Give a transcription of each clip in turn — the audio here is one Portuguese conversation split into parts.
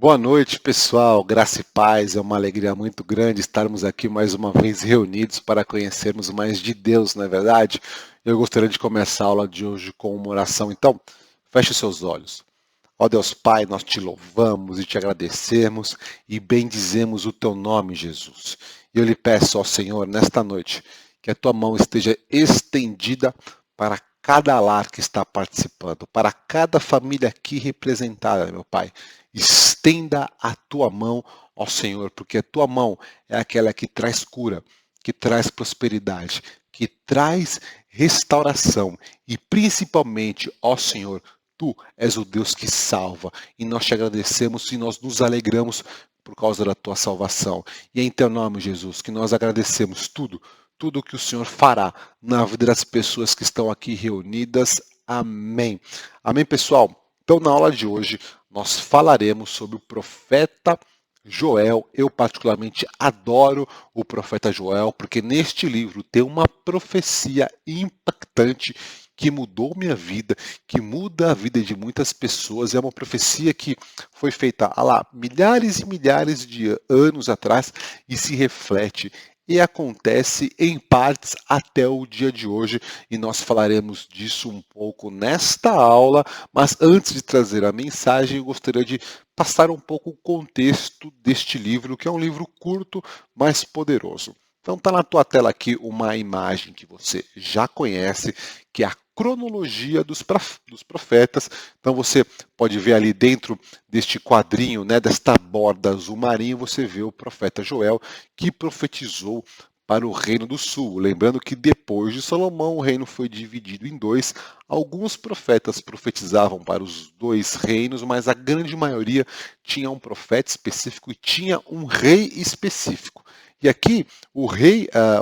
Boa noite, pessoal. Graça e paz. É uma alegria muito grande estarmos aqui mais uma vez reunidos para conhecermos mais de Deus, não é verdade? Eu gostaria de começar a aula de hoje com uma oração. Então, feche os seus olhos. Ó Deus Pai, nós te louvamos e te agradecemos e bendizemos o teu nome, Jesus. E eu lhe peço, ó Senhor, nesta noite, que a tua mão esteja estendida para cada lar que está participando, para cada família aqui representada, meu Pai. Estenda a tua mão, ó Senhor, porque a tua mão é aquela que traz cura, que traz prosperidade, que traz restauração e principalmente, ó Senhor, tu és o Deus que salva e nós te agradecemos e nós nos alegramos por causa da tua salvação. E é em teu nome, Jesus, que nós agradecemos tudo o que o Senhor fará na vida das pessoas que estão aqui reunidas. Amém. Amém, pessoal? Então, na aula de hoje, nós falaremos sobre o profeta Joel. Eu particularmente adoro o profeta Joel, porque neste livro tem uma profecia impactante que mudou minha vida, que muda a vida de muitas pessoas. É uma profecia que foi feita há lá milhares e milhares de anos atrás e se reflete e acontece em partes até o dia de hoje, e nós falaremos disso um pouco nesta aula, mas antes de trazer a mensagem, eu gostaria de passar um pouco o contexto deste livro, que é um livro curto, mas poderoso. Então está na tua tela aqui uma imagem que você já conhece, que é a cronologia dos profetas. Então você pode ver ali dentro deste quadrinho, né, desta borda azul marinho, você vê o profeta Joel, que profetizou para o Reino do Sul. Lembrando que depois de Salomão, o reino foi dividido em dois. Alguns profetas profetizavam para os dois reinos, mas a grande maioria tinha um profeta específico e tinha um rei específico. E aqui, o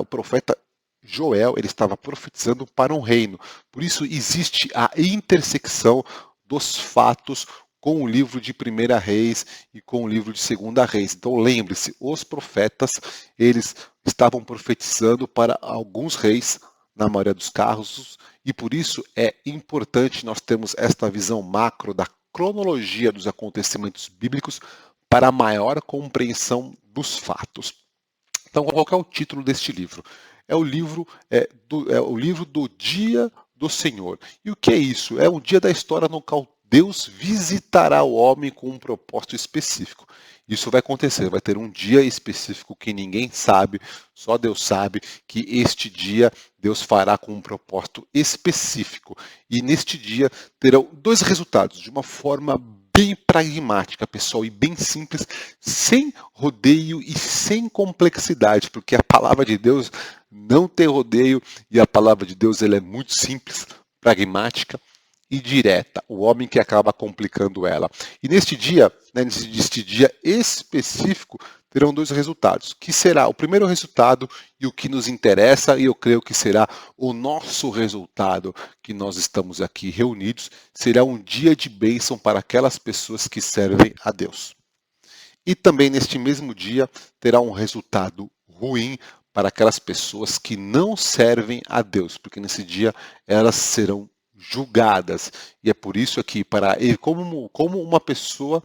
profeta Joel, ele estava profetizando para um reino. Por isso existe a intersecção dos fatos com o livro de Primeira Reis e com o livro de Segunda Reis. Então lembre-se, os profetas, eles estavam profetizando para alguns reis, na maioria dos casos, e por isso é importante nós termos esta visão macro da cronologia dos acontecimentos bíblicos para a maior compreensão dos fatos. Então, qual é o título deste livro? É o livro do Dia do Senhor. E o que é isso? É um dia da história no qual Deus visitará o homem com um propósito específico. Isso vai acontecer, vai ter um dia específico que ninguém sabe, só Deus sabe, que este dia Deus fará com um propósito específico. E neste dia terão dois resultados, de uma forma bem pragmática, pessoal, e bem simples, sem rodeio e sem complexidade, porque a palavra de Deus não tem rodeio e a palavra de Deus ela é muito simples, pragmática e direta, o homem que acaba complicando ela. E neste dia, neste dia específico, terão dois resultados, que será o primeiro resultado e o que nos interessa, e eu creio que será o nosso resultado, que nós estamos aqui reunidos, será um dia de bênção para aquelas pessoas que servem a Deus. E também neste mesmo dia terá um resultado ruim para aquelas pessoas que não servem a Deus, porque nesse dia elas serão julgadas. E é por isso aqui, como uma pessoa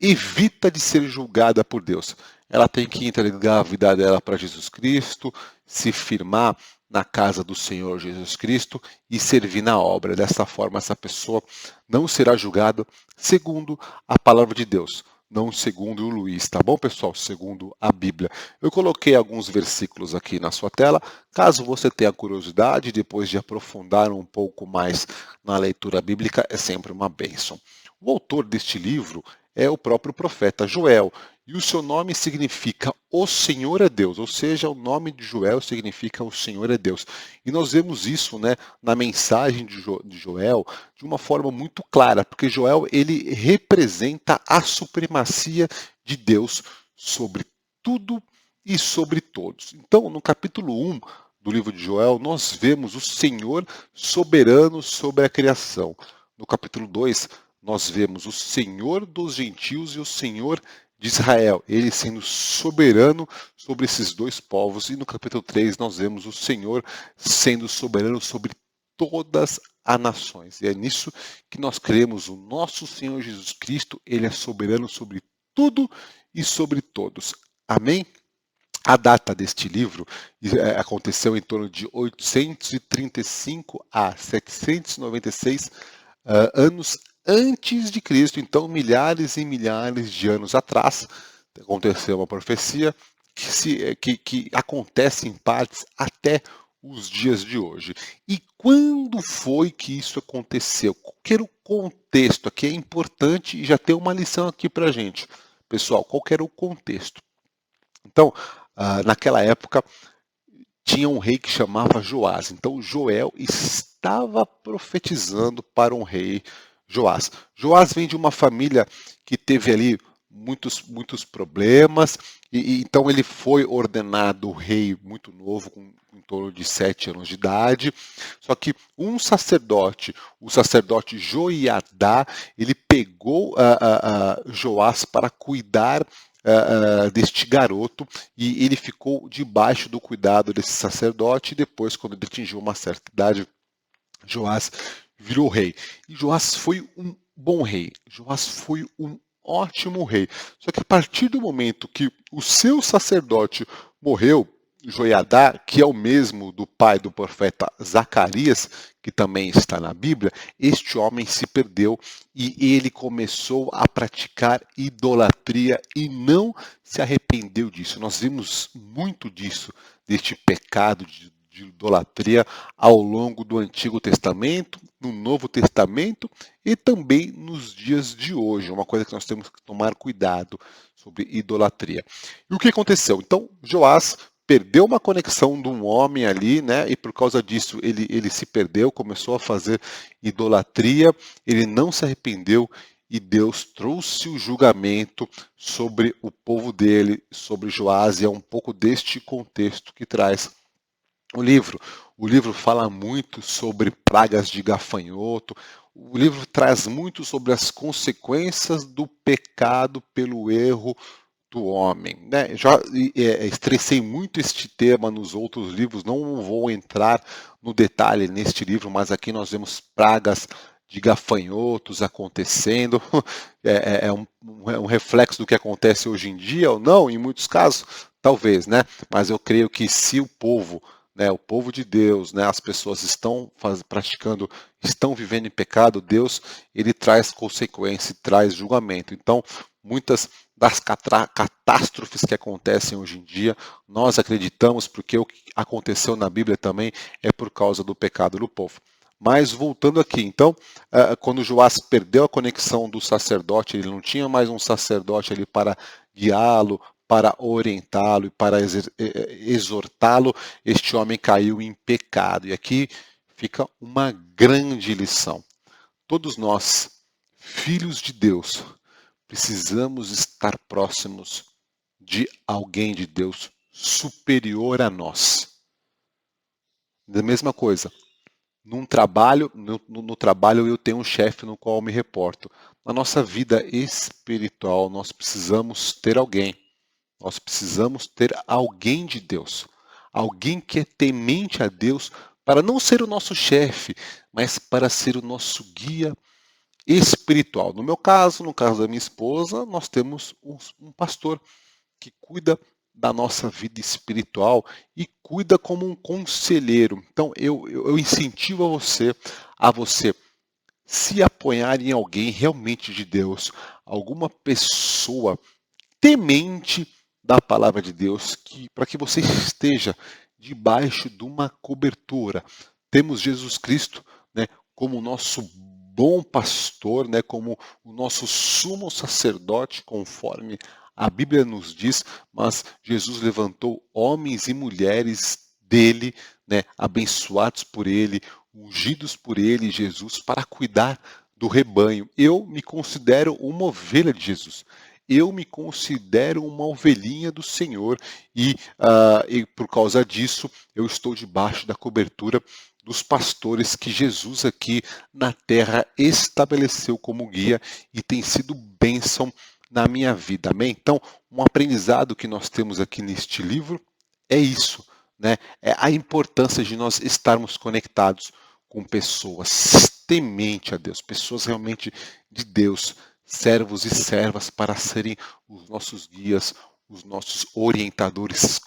evita de ser julgada por Deus. Ela tem que entregar a vida dela para Jesus Cristo, se firmar na casa do Senhor Jesus Cristo e servir na obra. Dessa forma, essa pessoa não será julgada segundo a palavra de Deus, não segundo o Luiz, tá bom, pessoal? Segundo a Bíblia. Eu coloquei alguns versículos aqui na sua tela, caso você tenha curiosidade, depois de aprofundar um pouco mais na leitura bíblica, é sempre uma bênção. O autor deste livro é o próprio profeta Joel, e o seu nome significa o Senhor é Deus, ou seja, o nome de Joel significa o Senhor é Deus. E nós vemos isso, né, na mensagem de Joel de uma forma muito clara, porque Joel ele representa a supremacia de Deus sobre tudo e sobre todos. Então, no capítulo 1 do livro de Joel, nós vemos o Senhor soberano sobre a criação. No capítulo 2, nós vemos o Senhor dos gentios e o Senhor de Israel, ele sendo soberano sobre esses dois povos. E no capítulo 3 nós vemos o Senhor sendo soberano sobre todas as nações. E é nisso que nós cremos, o nosso Senhor Jesus Cristo, ele é soberano sobre tudo e sobre todos. Amém? A data deste livro aconteceu em torno de 835 a 796 anos antes de Cristo, então milhares e milhares de anos atrás, aconteceu uma profecia que acontece em partes até os dias de hoje. E quando foi que isso aconteceu? Qual que era o contexto? Aqui é importante e já tem uma lição aqui para a gente. Pessoal, qual que era o contexto? Então, naquela época, tinha um rei que chamava Joás. Então, Joel estava profetizando para um rei Joás. Joás vem de uma família que teve ali muitos problemas, e então ele foi ordenado rei muito novo, com em torno de 7 anos de idade. Só que um sacerdote, o sacerdote Joiadá, ele pegou Joás para cuidar deste garoto, e ele ficou debaixo do cuidado desse sacerdote, e depois, quando ele atingiu uma certa idade, Joás virou rei. E Joás foi um bom rei, Joás foi um ótimo rei. Só que a partir do momento que o seu sacerdote morreu, Joiadá, que é o mesmo do pai do profeta Zacarias, que também está na Bíblia, este homem se perdeu e ele começou a praticar idolatria e não se arrependeu disso. Nós vimos muito disso, deste pecado de idolatria ao longo do Antigo Testamento, no Novo Testamento e também nos dias de hoje. Uma coisa que nós temos que tomar cuidado sobre idolatria. E o que aconteceu? Então, Joás perdeu uma conexão de um homem ali, né? E por causa disso ele se perdeu, começou a fazer idolatria, ele não se arrependeu e Deus trouxe o julgamento sobre o povo dele, sobre Joás, e é um pouco deste contexto que traz o livro. O livro fala muito sobre pragas de gafanhoto. O livro traz muito sobre as consequências do pecado pelo erro do homem, né? Já estressei muito este tema nos outros livros, não vou entrar no detalhe neste livro, mas aqui nós vemos pragas de gafanhotos acontecendo. É um reflexo do que acontece hoje em dia ou não, em muitos casos, talvez, né? Mas eu creio que se o povo, né, o povo de Deus, né, as pessoas estão praticando, estão vivendo em pecado, Deus, ele traz consequência, traz julgamento. Então, muitas das catástrofes que acontecem hoje em dia, nós acreditamos, porque o que aconteceu na Bíblia também é por causa do pecado do povo. Mas voltando aqui, então, quando Joás perdeu a conexão do sacerdote, ele não tinha mais um sacerdote ali para guiá-lo, para orientá-lo e para exortá-lo, este homem caiu em pecado. E aqui fica uma grande lição. Todos nós, filhos de Deus, precisamos estar próximos de alguém de Deus superior a nós. Da mesma coisa, no trabalho eu tenho um chefe no qual eu me reporto. Na nossa vida espiritual, nós precisamos ter alguém. Nós precisamos ter alguém de Deus. Alguém que é temente a Deus, para não ser o nosso chefe, mas para ser o nosso guia espiritual. No meu caso, no caso da minha esposa, nós temos um pastor que cuida da nossa vida espiritual e cuida como um conselheiro. Então, eu incentivo a você se apoiar em alguém realmente de Deus, alguma pessoa temente da palavra de Deus, para que você esteja debaixo de uma cobertura. Temos Jesus Cristo, né, como nosso bom pastor, né, como o nosso sumo sacerdote, conforme a Bíblia nos diz, mas Jesus levantou homens e mulheres dele, né, abençoados por ele, ungidos por ele, Jesus, para cuidar do rebanho. Eu me considero uma ovelha de Jesus. Eu me considero uma ovelhinha do Senhor e por causa disso eu estou debaixo da cobertura dos pastores que Jesus aqui na terra estabeleceu como guia e tem sido bênção na minha vida. Amém? Então, um aprendizado que nós temos aqui neste livro é isso, né? É a importância de nós estarmos conectados com pessoas temente a Deus, pessoas realmente de Deus, servos e servas para serem os nossos guias, os nossos orientadores.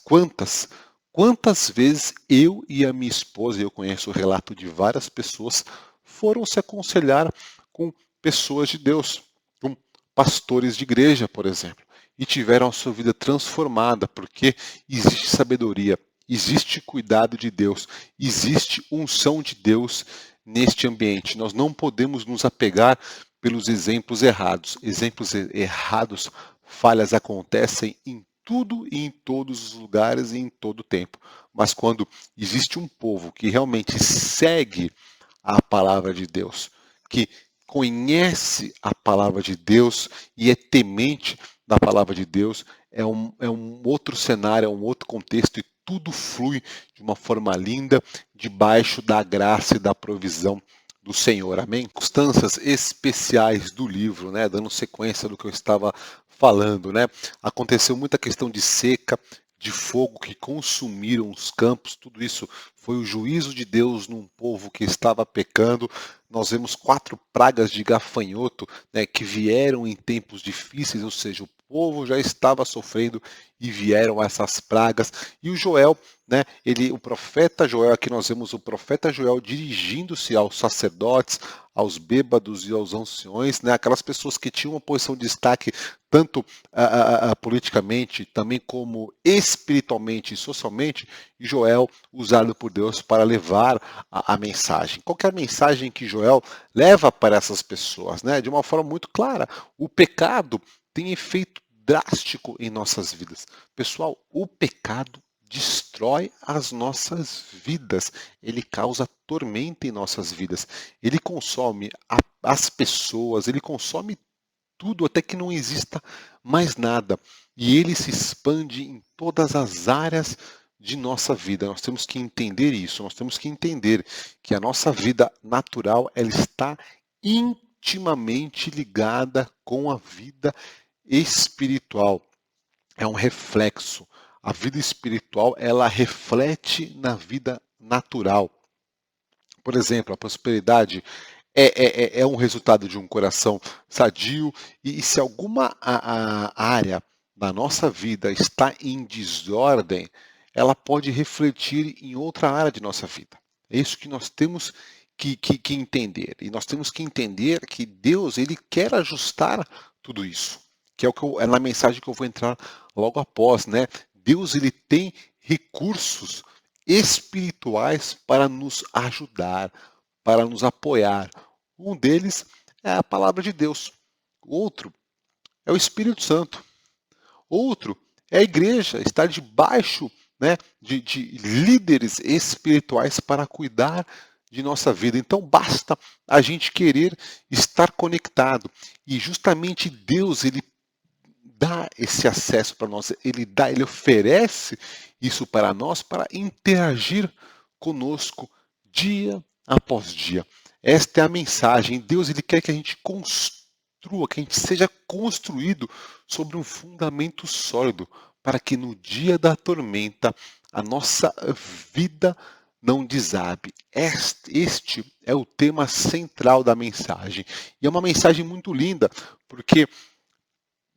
Quantas vezes eu e a minha esposa, eu conheço o relato de várias pessoas, foram se aconselhar com pessoas de Deus, com pastores de igreja, por exemplo, e tiveram a sua vida transformada, porque existe sabedoria, existe cuidado de Deus, existe unção de Deus neste ambiente. Nós não podemos nos apegar pelos exemplos errados. Exemplos errados, falhas acontecem em tudo e em todos os lugares e em todo o tempo. Mas quando existe um povo que realmente segue a palavra de Deus, que conhece a palavra de Deus e é temente da palavra de Deus, é um outro cenário, é um outro contexto e tudo flui de uma forma linda, debaixo da graça e da provisão do Senhor. Amém? Circunstâncias especiais do livro, né? Dando sequência do que eu estava falando, né? Aconteceu muita questão de seca, de fogo que consumiram os campos, tudo isso foi o juízo de Deus num povo que estava pecando. Nós vemos 4 pragas de gafanhoto, né, que vieram em tempos difíceis, ou seja, o povo já estava sofrendo e vieram essas pragas. E o Joel, né, o profeta Joel, aqui nós vemos o profeta Joel dirigindo-se aos sacerdotes, aos bêbados e aos anciões, né, aquelas pessoas que tinham uma posição de destaque tanto politicamente, também como espiritualmente e socialmente, e Joel usado por Deus para levar a mensagem. Qual que é a mensagem que Joel leva para essas pessoas? Né? De uma forma muito clara, o pecado tem efeito drástico em nossas vidas. Pessoal, o pecado destrói as nossas vidas, ele causa tormenta em nossas vidas, ele consome as pessoas, ele consome tudo até que não exista mais nada. E ele se expande em todas as áreas de nossa vida. Nós temos que entender isso, nós temos que entender que a nossa vida natural ela está intimamente ligada com a vida espiritual. É um reflexo. A vida espiritual ela reflete na vida natural. Por exemplo, a prosperidade é um resultado de um coração sadio e se alguma área da nossa vida está em desordem, ela pode refletir em outra área de nossa vida. É isso que nós temos que entender. E nós temos que entender que Deus ele quer ajustar tudo isso, que é o que é na mensagem que eu vou entrar logo após, né? Deus ele tem recursos espirituais para nos ajudar, para nos apoiar. Um deles é a palavra de Deus. Outro é o Espírito Santo. Outro é a igreja, estar debaixo, né, de líderes espirituais para cuidar de nossa vida. Então basta a gente querer estar conectado. E justamente Deus, ele dá esse acesso para nós, ele oferece isso para nós para interagir conosco dia após dia. Esta é a mensagem. Deus ele quer que a gente construa, que a gente seja construído sobre um fundamento sólido, para que no dia da tormenta a nossa vida não desabe. Este é o tema central da mensagem. E é uma mensagem muito linda, porque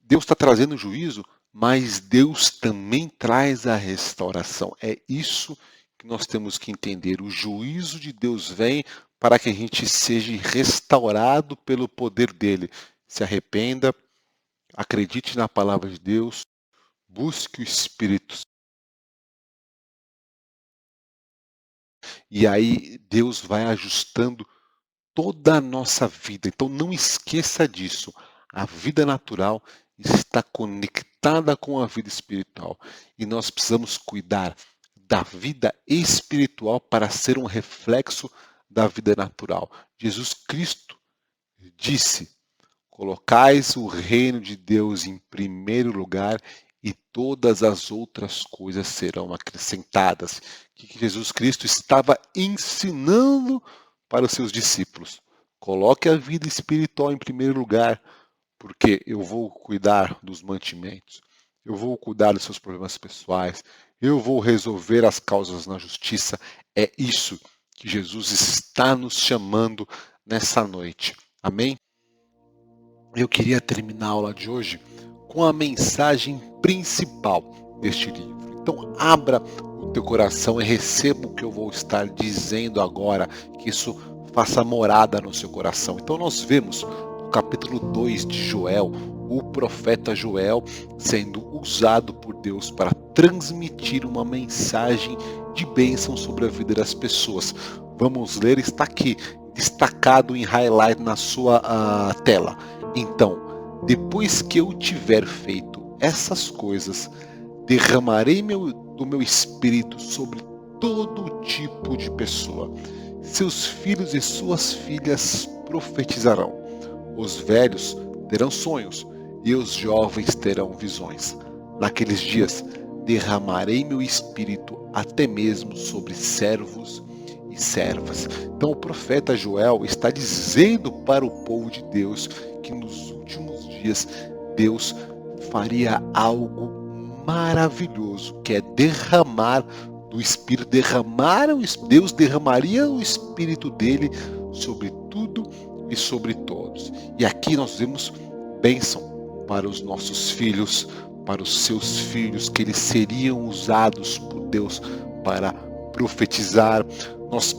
Deus está trazendo juízo, mas Deus também traz a restauração. É isso que nós temos que entender. O juízo de Deus vem para que a gente seja restaurado pelo poder dele. Se arrependa, acredite na palavra de Deus, busque o Espírito. E aí Deus vai ajustando toda a nossa vida. Então não esqueça disso. A vida natural está conectada com a vida espiritual. E nós precisamos cuidar da vida espiritual para ser um reflexo da vida natural. Jesus Cristo disse: colocais o reino de Deus em primeiro lugar e todas as outras coisas serão acrescentadas. O que Jesus Cristo estava ensinando para os seus discípulos? Coloque a vida espiritual em primeiro lugar, porque eu vou cuidar dos mantimentos, eu vou cuidar dos seus problemas pessoais, eu vou resolver as causas na justiça. É isso que Jesus está nos chamando nessa noite. Amém? eu queria terminar a aula de hoje com a mensagem principal deste livro. Então, abra o teu coração e receba o que eu vou estar dizendo agora, que isso faça morada no seu coração. Então, nós vemos no capítulo 2 de Joel, o profeta Joel sendo usado por Deus para transmitir uma mensagem de bênção sobre a vida das pessoas. Vamos ler, está aqui, destacado em highlight na sua tela. Então, depois que eu tiver feito essas coisas, derramarei do meu espírito sobre todo tipo de pessoa. Seus filhos e suas filhas profetizarão. Os velhos terão sonhos e os jovens terão visões. Naqueles dias, derramarei meu espírito até mesmo sobre servos e servas. Então o profeta Joel está dizendo para o povo de Deus que nos últimos dias Deus faria algo maravilhoso, que é derramar do Espírito, Deus derramaria o Espírito dele sobre tudo e sobre todos. E aqui nós vemos bênção para os nossos filhos, para os seus filhos, que eles seriam usados por Deus para profetizar. Nós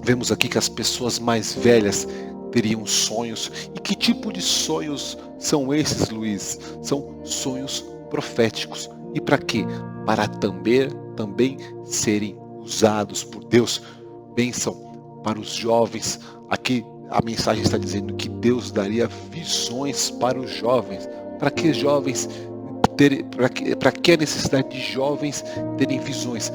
vemos aqui que as pessoas mais velhas teriam sonhos. E que tipo de sonhos são esses, Luiz? São sonhos proféticos. E para quê? Para também serem usados por Deus. Bênção para os jovens. Aqui a mensagem está dizendo que Deus daria visões para os jovens. Para que jovens para que a necessidade de jovens terem visões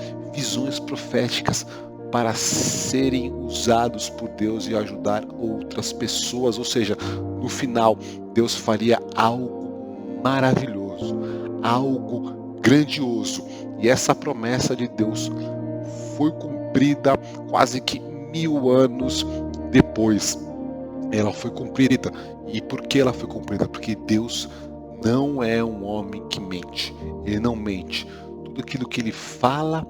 proféticas, para serem usados por Deus e ajudar outras pessoas. Ou seja, no final, Deus faria algo maravilhoso, algo grandioso. E essa promessa de Deus foi cumprida quase que 1000 anos depois. Ela foi cumprida. E por que ela foi cumprida? Porque Deus não é um homem que mente. Ele não mente. Tudo aquilo que ele fala,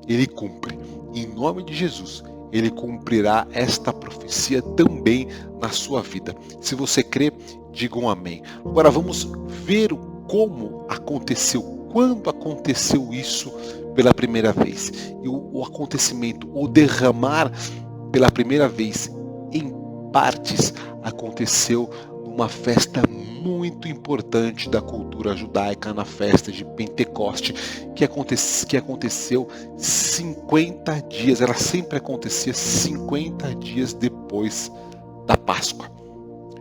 ele cumpre. Em nome de Jesus, ele cumprirá esta profecia também na sua vida. Se você crê, diga um amém. Agora vamos ver como aconteceu, quando aconteceu isso pela primeira vez. E o acontecimento, o derramar pela primeira vez em partes, aconteceu numa festa muito importante da cultura judaica, na festa de Pentecoste, que aconteceu 50 dias, ela sempre acontecia 50 dias depois da Páscoa.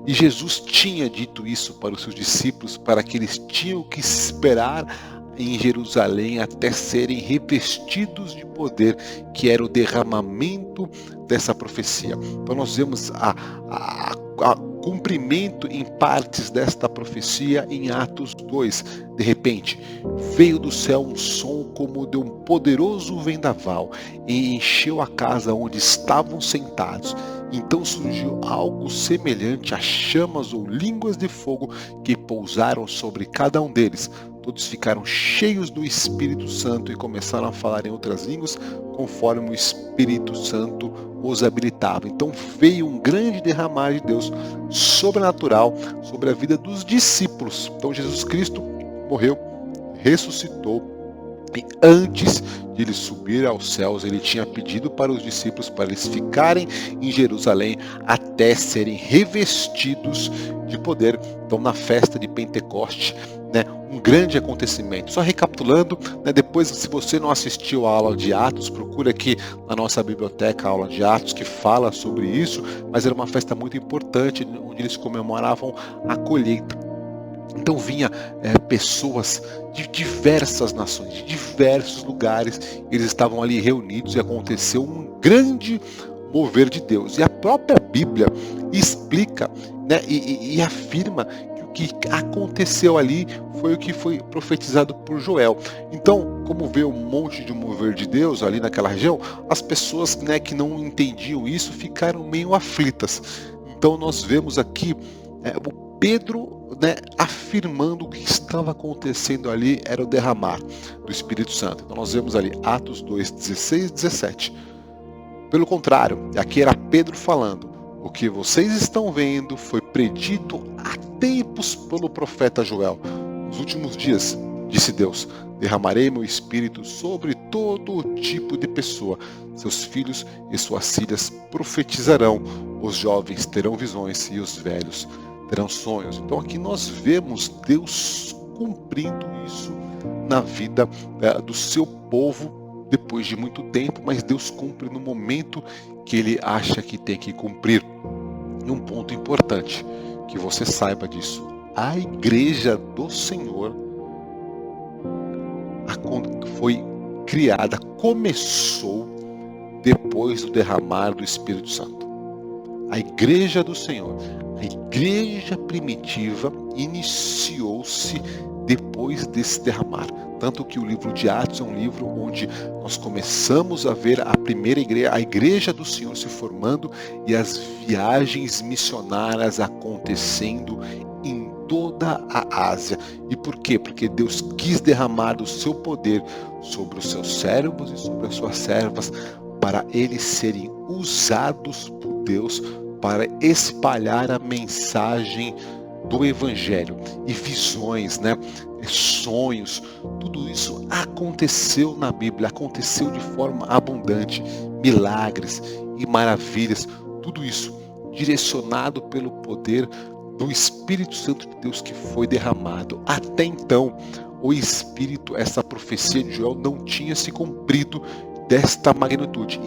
E Jesus tinha dito isso para os seus discípulos, para que eles tinham que esperar em Jerusalém até serem revestidos de poder, que era o derramamento dessa profecia. Então nós vemos a cumprimento em partes desta profecia em Atos 2. De repente, veio do céu um som como de um poderoso vendaval e encheu a casa onde estavam sentados. Então surgiu algo semelhante a chamas ou línguas de fogo que pousaram sobre cada um deles. Todos ficaram cheios do Espírito Santo e começaram a falar em outras línguas, conforme o Espírito Santo os habilitava. Então veio um grande derramar de Deus sobrenatural sobre a vida dos discípulos. Então Jesus Cristo morreu, ressuscitou, e antes de ele subir aos céus, ele tinha pedido para os discípulos para eles ficarem em Jerusalém até serem revestidos de poder. Então na festa de Pentecoste, um grande acontecimento. Só recapitulando, depois, se você não assistiu a aula de Atos, procura aqui na nossa biblioteca a aula de Atos que fala sobre isso, mas era uma festa muito importante onde eles comemoravam a colheita. Então vinha pessoas de diversas nações, de diversos lugares, eles estavam ali reunidos e aconteceu um grande mover de Deus. E a própria Bíblia explica, e afirma que aconteceu ali foi o que foi profetizado por Joel. Então, como vê um monte de mover de Deus ali naquela região, as pessoas que não entendiam isso ficaram meio aflitas. Então nós vemos aqui o Pedro afirmando que o que estava acontecendo ali era o derramar do Espírito Santo. Então nós vemos ali Atos 2, 16 e 17. Pelo contrário, aqui era Pedro falando: o que vocês estão vendo foi predito há tempos pelo profeta Joel. Nos últimos dias, disse Deus, derramarei meu espírito sobre todo tipo de pessoa. Seus filhos e suas filhas profetizarão, os jovens terão visões e os velhos terão sonhos. Então aqui nós vemos Deus cumprindo isso na vida do seu povo depois de muito tempo, mas Deus cumpre no momento que ele acha que tem que cumprir. E um ponto importante, que você saiba disso, a igreja do Senhor foi criada, começou depois do derramar do Espírito Santo. A igreja do Senhor, a igreja primitiva, iniciou-se depois desse derramar. Tanto que o livro de Atos é um livro onde nós começamos a ver a primeira igreja, a igreja do Senhor se formando e as viagens missionárias acontecendo em toda a Ásia. E por quê? Porque Deus quis derramar o seu poder sobre os seus servos e sobre as suas servas para eles serem usados por Deus para espalhar a mensagem do Evangelho. E visões, sonhos, tudo isso aconteceu na Bíblia, aconteceu de forma abundante, milagres e maravilhas, tudo isso direcionado pelo poder do Espírito Santo de Deus que foi derramado. Até então, o Espírito, essa profecia de Joel não tinha se cumprido desta magnitude.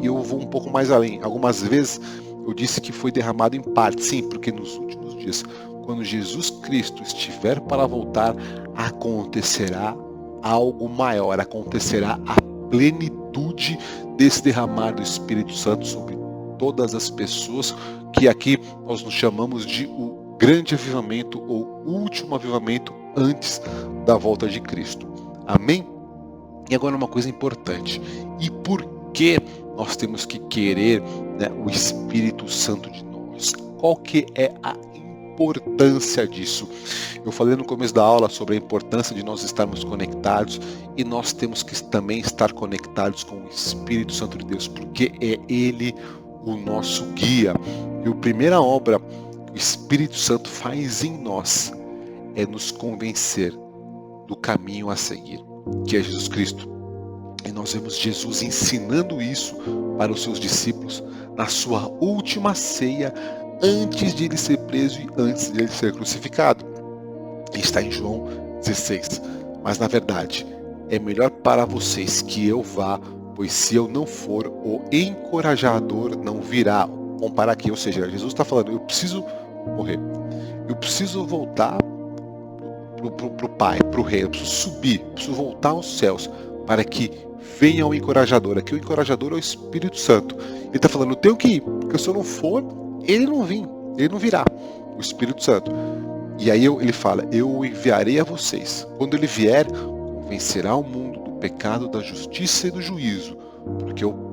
E eu vou um pouco mais além. Algumas vezes eu disse que foi derramado em parte, sim, porque nos últimos dias, quando Jesus Cristo estiver para voltar, acontecerá algo maior, acontecerá a plenitude desse derramar do Espírito Santo sobre todas as pessoas, que aqui nós nos chamamos de o grande avivamento ou último avivamento antes da volta de Cristo. Amém? E agora uma coisa importante, e por que nós temos que querer o Espírito Santo de nós? Qual que é a importância disso? Eu falei no começo da aula sobre a importância de nós estarmos conectados, e nós temos que também estar conectados com o Espírito Santo de Deus, porque é Ele o nosso guia. E a primeira obra que o Espírito Santo faz em nós é nos convencer do caminho a seguir, que é Jesus Cristo. E nós vemos Jesus ensinando isso para os seus discípulos na sua última ceia, antes de ele ser preso e antes de ele ser crucificado. Está em João 16. Mas na verdade, é melhor para vocês que eu vá, pois se eu não for, o encorajador não virá. Vamos parar aqui, ou seja, Jesus está falando, eu preciso morrer, eu preciso voltar para o Pai, para o Rei, eu preciso subir, eu preciso voltar aos céus, para que venha o encorajador. Aqui o encorajador é o Espírito Santo. Ele está falando, eu tenho que ir, porque se eu não for, ele não virá, o Espírito Santo. E aí ele fala, eu o enviarei a vocês. Quando ele vier, convencerá o mundo do pecado, da justiça e do juízo,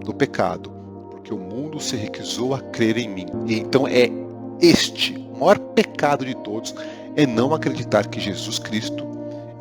do pecado, porque o mundo se recusou a crer em mim. E então é o maior pecado de todos, é não acreditar que Jesus Cristo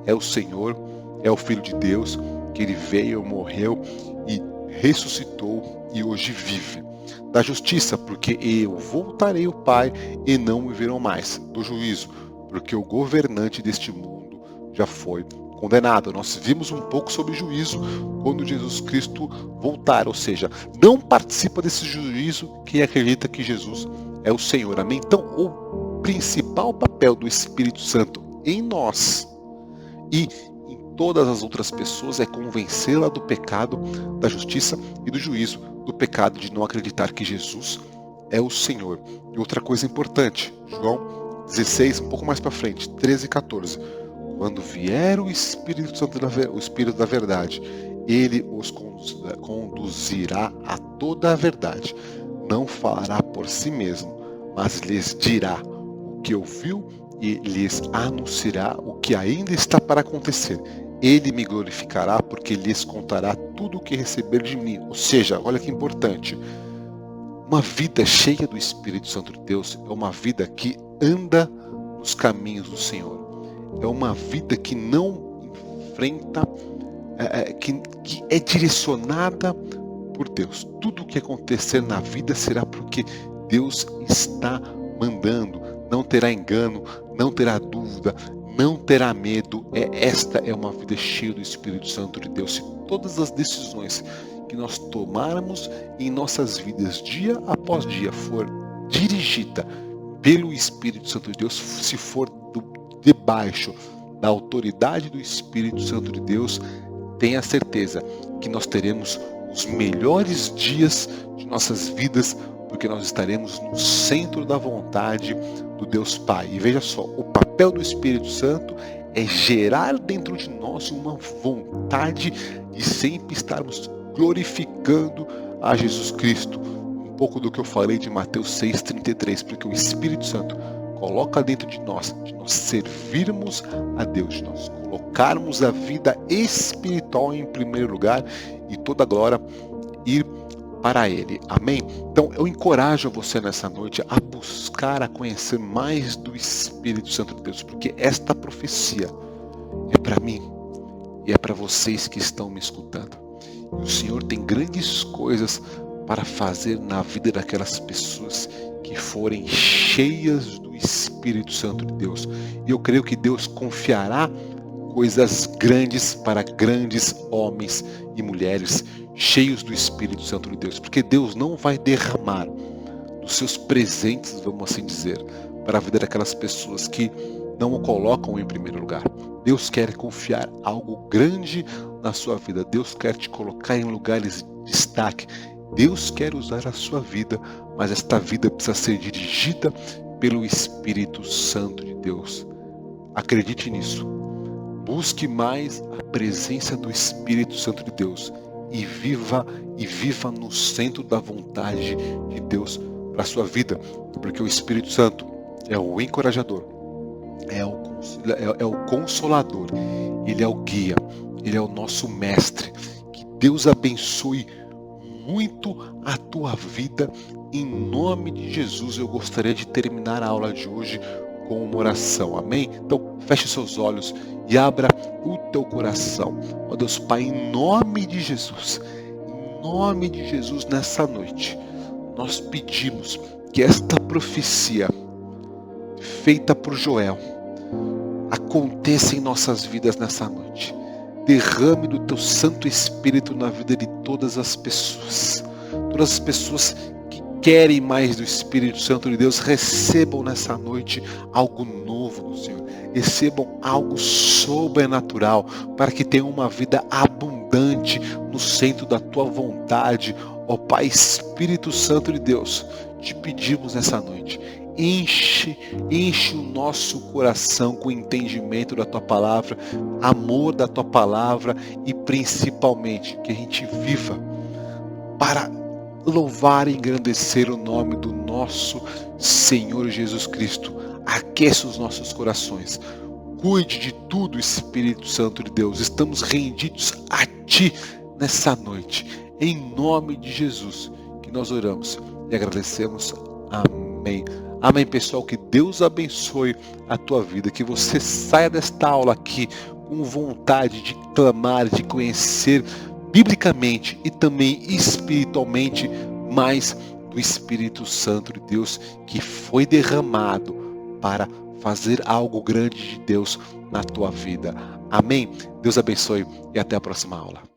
é o Senhor, é o Filho de Deus, que ele veio, morreu e ressuscitou e hoje vive. Da justiça, porque eu voltarei ao Pai e não me verão mais. Do juízo, porque o governante deste mundo já foi condenado. Nós vimos um pouco sobre juízo quando Jesus Cristo voltar, ou seja, não participa desse juízo quem acredita que Jesus é o Senhor. Amém? Então, o principal papel do Espírito Santo em nós e em todas as outras pessoas é convencê-la do pecado, da justiça e do juízo, do pecado de não acreditar que Jesus é o Senhor. E outra coisa importante, João 16, um pouco mais para frente, 13 e 14. Quando vier o Espírito Santo, o Espírito da verdade, ele os conduzirá a toda a verdade. Não falará por si mesmo, mas lhes dirá o que ouviu e lhes anunciará o que ainda está para acontecer. Ele me glorificará, porque lhes contará tudo o que receber de mim. Ou seja, olha que importante, uma vida cheia do Espírito Santo de Deus é uma vida que anda nos caminhos do Senhor. É uma vida que não enfrenta, que é direcionada por Deus. Tudo o que acontecer na vida será porque Deus está mandando. não terá engano, não terá dúvida, não terá medo. Esta é uma vida cheia do Espírito Santo de Deus. Se todas as decisões que nós tomarmos em nossas vidas, dia após dia, for dirigida pelo Espírito Santo de Deus, se for debaixo da autoridade do Espírito Santo de Deus, tenha certeza que nós teremos os melhores dias de nossas vidas, porque nós estaremos no centro da vontade do Deus Pai. E veja só, o papel do Espírito Santo é gerar dentro de nós uma vontade de sempre estarmos glorificando a Jesus Cristo. Um pouco do que eu falei de Mateus 6,33, porque o Espírito Santo coloca dentro de nós servirmos a Deus, de nós colocarmos a vida espiritual em primeiro lugar e toda a glória ir para Ele. Amém? Então eu encorajo você nessa noite a buscar, a conhecer mais do Espírito Santo de Deus, porque esta profecia é para mim e é para vocês que estão me escutando. E o Senhor tem grandes coisas para fazer na vida daquelas pessoas que forem cheias do Espírito Santo de Deus. E eu creio que Deus confiará coisas grandes para grandes homens e mulheres cheios do Espírito Santo de Deus, porque Deus não vai derramar dos seus presentes, vamos assim dizer, para a vida daquelas pessoas que não o colocam em primeiro lugar. Deus quer confiar algo grande na sua vida. Deus quer te colocar em lugares de destaque. Deus quer usar a sua vida, mas esta vida precisa ser dirigida pelo Espírito Santo de Deus. Acredite nisso. Busque mais a presença do Espírito Santo de Deus e viva no centro da vontade de Deus para a sua vida, porque o Espírito Santo é o encorajador, é o consolador, ele é o guia, ele é o nosso mestre. Que Deus abençoe muito a tua vida, em nome de Jesus. Eu gostaria de terminar a aula de hoje com uma oração, amém? Então feche seus olhos e abra o teu coração. Ó Deus Pai, em nome de Jesus, nessa noite nós pedimos que esta profecia feita por Joel aconteça em nossas vidas nessa noite. Derrame do teu Santo Espírito na vida de todas as pessoas que querem mais do Espírito Santo de Deus. Recebam nessa noite algo novo do Senhor, recebam algo sobrenatural, para que tenham uma vida abundante no centro da tua vontade. Ó Pai, Espírito Santo de Deus, te pedimos nessa noite, enche o nosso coração com entendimento da tua palavra, amor da tua palavra, e principalmente que a gente viva para louvar e engrandecer o nome do nosso Senhor Jesus Cristo. Aqueça os nossos corações, cuide de tudo, Espírito Santo de Deus. Estamos rendidos a Ti nessa noite, em nome de Jesus que nós oramos e agradecemos. Amém. Amém, pessoal. Que Deus abençoe a tua vida, que você saia desta aula aqui com vontade de clamar, de conhecer biblicamente e também espiritualmente mais do Espírito Santo de Deus, que foi derramado para fazer algo grande de Deus na tua vida. Amém? Deus abençoe e até a próxima aula.